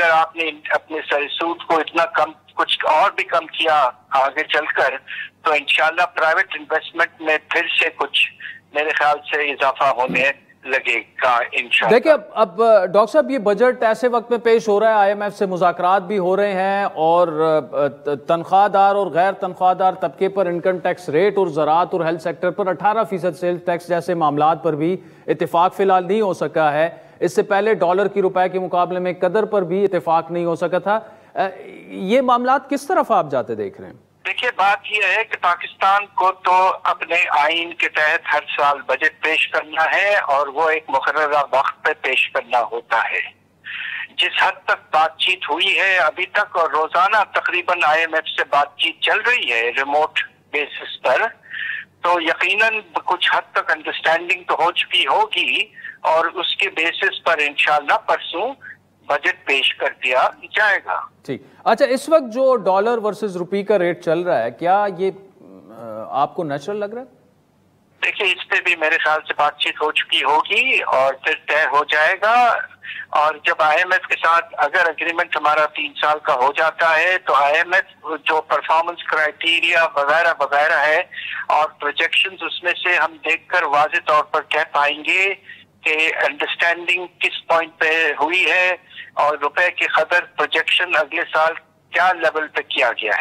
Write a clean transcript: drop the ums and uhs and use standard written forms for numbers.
اگر آپ نے اپنے سر سود کو اتنا کم کچھ اور بھی کم کیا آگے چل کر تو انشاءاللہ پرائیویٹ انویسٹمنٹ میں پھر سے کچھ میرے خیال سے اضافہ ہونے لگے گا انشاءاللہ۔ دیکھیں اب ڈاکٹر صاحب یہ بجٹ ایسے وقت میں پیش ہو رہا ہے، آئی ایم ایف سے مذاکرات بھی ہو رہے ہیں اور تنخواہ دار اور غیر تنخواہ دار طبقے پر انکم ٹیکس ریٹ اور زراعت اور ہیلتھ سیکٹر پر 18% سیلز ٹیکس جیسے معاملات پر بھی اتفاق فی الحال نہیں ہو سکا ہے۔ اس سے پہلے ڈالر کی روپے کے مقابلے میں قدر پر بھی اتفاق نہیں ہو سکا تھا۔ یہ معاملات کس طرف آپ جاتے دیکھ رہے ہیں؟ دیکھیے بات یہ ہے کہ پاکستان کو تو اپنے آئین کے تحت ہر سال بجٹ پیش کرنا ہے اور وہ ایک مقررہ وقت پہ پیش کرنا ہوتا ہے۔ جس حد تک بات چیت ہوئی ہے ابھی تک اور روزانہ تقریباً آئی ایم ایف سے بات چیت چل رہی ہے ریموٹ بیسس پر، تو یقیناً کچھ حد تک انڈرسٹینڈنگ تو ہو چکی ہوگی اور اس کے بیسس پر انشاءاللہ پرسوں بجٹ پیش کر دیا جائے گا۔ ٹھیک، اچھا اس وقت جو ڈالر ورسز روپی کا ریٹ چل رہا ہے کیا یہ آپ کو نیچرل لگ رہا ہے؟ دیکھیے اس پہ بھی میرے خیال سے بات چیت ہو چکی ہوگی اور پھر طے ہو جائے گا، اور جب آئی ایم ایف کے ساتھ اگر اگریمنٹ ہمارا 3 سال کا ہو جاتا ہے تو آئی ایم ایف جو پرفارمنس کرائیٹیریا وغیرہ وغیرہ ہے اور پروجیکشنز اس میں سے ہم دیکھ کر واضح طور پر کہہ پائیں گے کہ انڈرسٹینڈنگ کس پوائنٹ پہ ہوئی ہے اور روپے کی قدر پروجیکشن اگلے سال کیا لیول پہ کیا گیا ہے۔